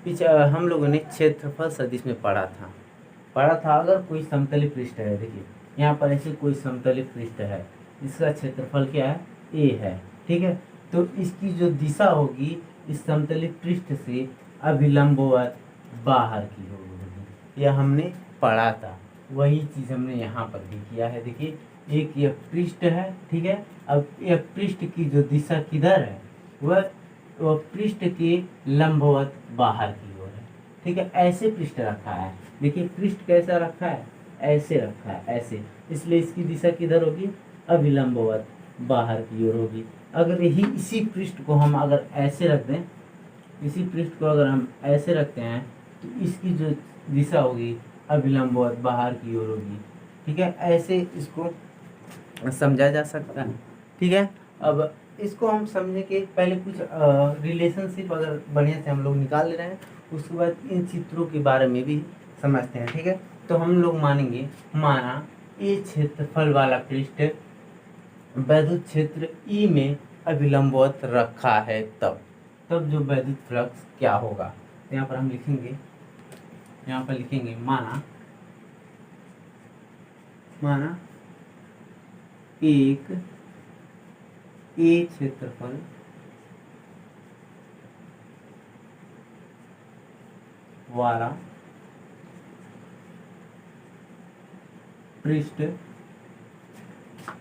हम लोगों ने क्षेत्रफल सदिश में पढ़ा था। अगर कोई समतली पृष्ठ है, देखिए यहाँ पर ऐसे कोई समतली पृष्ठ है, इसका क्षेत्रफल क्या है, ए है, ठीक है। तो इसकी जो दिशा होगी इस समतली पृष्ठ से अभिलंबवत बाहर की होगी, यह हमने पढ़ा था। वही चीज़ हमने यहाँ पर भी किया है। देखिए एक यह पृष्ठ है, ठीक है। अब यह पृष्ठ की जो दिशा किधर है, वह पृष्ठ के लंबवत बाहर की ओर है, ठीक है। ऐसे पृष्ठ रखा है, देखिए पृष्ठ कैसा रखा है, ऐसे रखा है, ऐसे, इसलिए इसकी दिशा किधर होगी, अभिलंबवत बाहर की ओर होगी। अगर इसी पृष्ठ को हम अगर ऐसे रख दें, इसी पृष्ठ को अगर हम ऐसे रखते हैं तो इसकी जो दिशा होगी अभिलंबवत बाहर की ओर होगी, ठीक है। ऐसे इसको समझा जा सकता है, ठीक है। अब इसको हम समझने के पहले कुछ रिलेशनशिप अगर बढ़िया से हम लोग निकाल ले रहे हैं, उसके बाद इन चित्रों के बारे में भी समझते हैं, ठीक है। तो हम लोग माना ये क्षेत्रफल वाला पृष्ठ वैद्युत क्षेत्र ई में अभिलंबवत रखा है, तब जो वैद्युत फ्लक्स क्या होगा, तो यहाँ पर हम लिखेंगे, यहाँ पर लिखेंगे माना एक ए क्षेत्रफल वाला पृष्ठ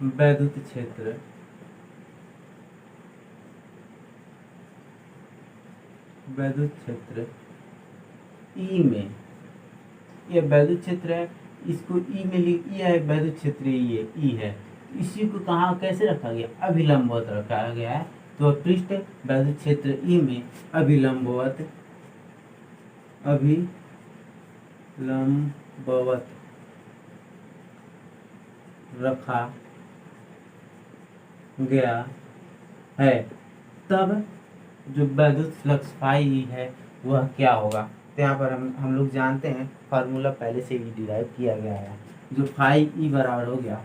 वैद्युत क्षेत्र ई में, ये वैद्युत क्षेत्र है, इसको ई में लिया है, वैद्युत क्षेत्र ये ई है, इसी को कहाँ कैसे रखा गया, अभिलंबवत रखा गया है। तो पृष्ठ वैद्युत क्षेत्र ई में अभिलंबवत रखा गया है, तब जो वैद्युत फ्लक्स फाई ई है वह क्या होगा। तो यहाँ पर हम लोग जानते हैं, फार्मूला पहले से ही डिराइव किया गया है। जो फाई ई बराबर हो गया,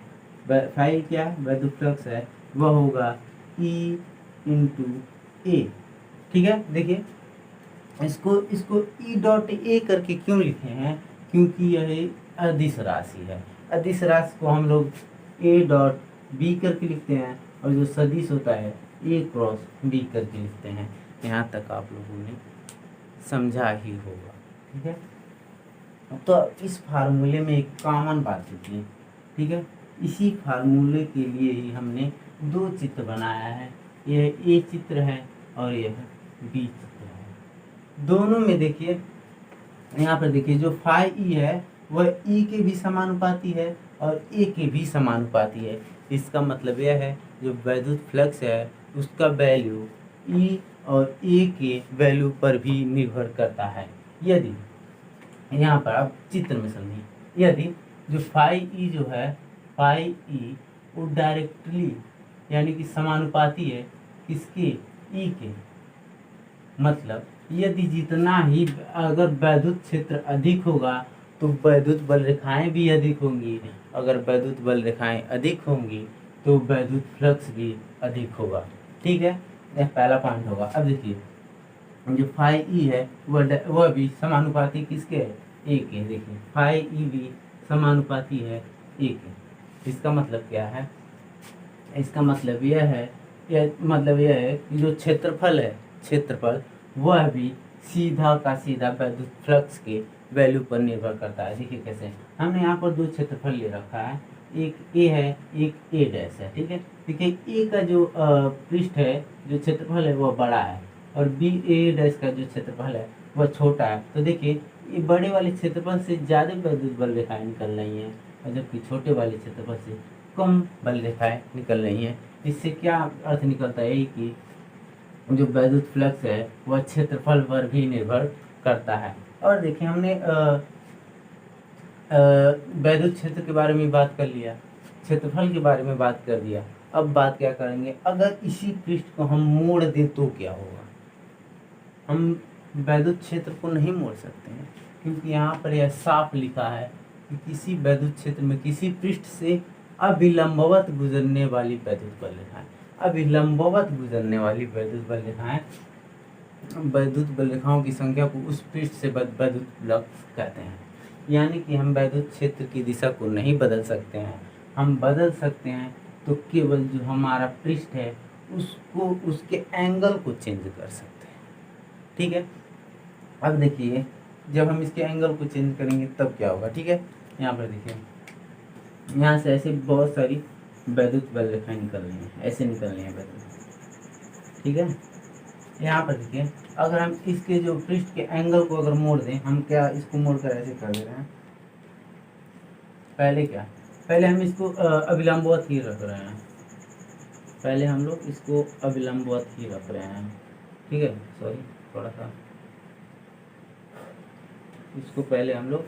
फाई क्या है, वैद्युत फ्लक्स है, वह होगा ई इंटू ए, ठीक है। देखिए इसको ई डॉट ए करके क्यों लिखे हैं, क्योंकि यह अदिश राशि है। अदिश राशि को हम लोग ए डॉट बी करके लिखते हैं, और जो सदिश होता है ए क्रॉस बी करके लिखते हैं। यहाँ तक आप लोगों ने समझा ही होगा, ठीक है। तो इस फार्मूले में एक कॉमन बात होती है, ठीक है। इसी फार्मूले के लिए ही हमने दो चित्र बनाया है, यह ए चित्र है और यह बी चित्र है। दोनों में देखिए, यहाँ पर देखिए जो फाई ई है वह ई के भी समानुपाती है और ए के भी समानुपाती है। इसका मतलब यह है जो वैद्युत फ्लक्स है उसका वैल्यू ई और ए के वैल्यू पर भी निर्भर करता है। यदि यहाँ पर आप चित्र में समझिए, यदि जो फाई ई जो है, फाई ई वो डायरेक्टली यानी कि समानुपाती है किसके, ई के, मतलब यदि जितना ही अगर वैद्युत क्षेत्र अधिक होगा तो वैद्युत बल रेखाएं भी अधिक होंगी, अगर वैद्युत बल रेखाएं अधिक होंगी तो वैद्युत फ्लक्स भी अधिक होगा, ठीक है। यह पहला पॉइंट होगा। अब देखिए जो फाई ई है वह भी समानुपाती किसके है, ए के। देखिए फाई ई भी समानुपाती है ए के। इसका मतलब क्या है, इसका मतलब यह है कि जो क्षेत्रफल वह भी सीधा का सीधा वैद्युत फ्लक्स के वैल्यू पर निर्भर करता है। देखिए कैसे, हमने यहाँ पर दो क्षेत्रफल ले रखा है, एक ए है एक ए डैश है, ठीक है। देखिए ए का जो पृष्ठ है, जो क्षेत्रफल है वह बड़ा है, और बी ए डैश का जो क्षेत्रफल है वह छोटा है। तो देखिए ये बड़े वाले क्षेत्रफल से ज़्यादा वैद्युत बल रेखाएं निकल रही हैं, और जबकि छोटे वाले क्षेत्रफल से कम बल रेखाएं निकल रही हैं। इससे क्या अर्थ निकलता है कि जो वैद्युत फ्लक्स है वह क्षेत्रफल पर भी निर्भर करता है। और देखिए हमने वैद्युत क्षेत्र के बारे में बात कर लिया, क्षेत्रफल के बारे में बात कर दिया। अब बात क्या करेंगे, अगर इसी पृष्ठ को हम मोड़ दें तो क्या होगा। हम वैद्युत क्षेत्र को नहीं मोड़ सकते हैं, क्योंकि यहाँ पर यह साफ लिखा है कि किसी वैद्युत क्षेत्र में किसी पृष्ठ से अभिलंबवत गुजरने वाली वैद्युत बल रेखाएं, अभिलंबवत गुजरने वाली वैद्युत बल रेखाएं वैद्युत बल रेखाओं की संख्या को उस पृष्ठ से वैद्युत फ्लक्स कहते हैं। यानी कि हम वैद्युत क्षेत्र की दिशा को नहीं बदल सकते हैं, हम बदल सकते हैं तो केवल जो हमारा पृष्ठ है उसको, उसके एंगल को चेंज कर सकते हैं। ठीक है, अब देखिए जब हम इसके एंगल को चेंज करेंगे तब क्या होगा। ठीक है, यहाँ पर देखिए, यहाँ से ऐसे बहुत सारी वैद्युत बल रेखाएं निकल रही हैं, ऐसे निकल रही हैं वैद्युत। ठीक है, यहाँ पर देखिए, अगर हम इसके जो पृष्ठ के एंगल को अगर मोड़ दें, हम क्या इसको मोड़ कर ऐसे कर दे रहे हैं, पहले क्या, पहले हम इसको अभिलंबवत ही रख रहे हैं, पहले हम लोग इसको अभिलंबवत ही रख रहे हैं। ठीक है, सॉरी थोड़ा सा, इसको पहले हम लोग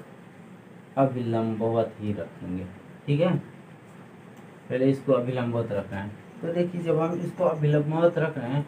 अभिलंबवत ही रखेंगे। ठीक है, पहले इसको अभिलंबवत रख रहे हैं। तो देखिए जब हम इसको अभिलंबवत रख रहे हैं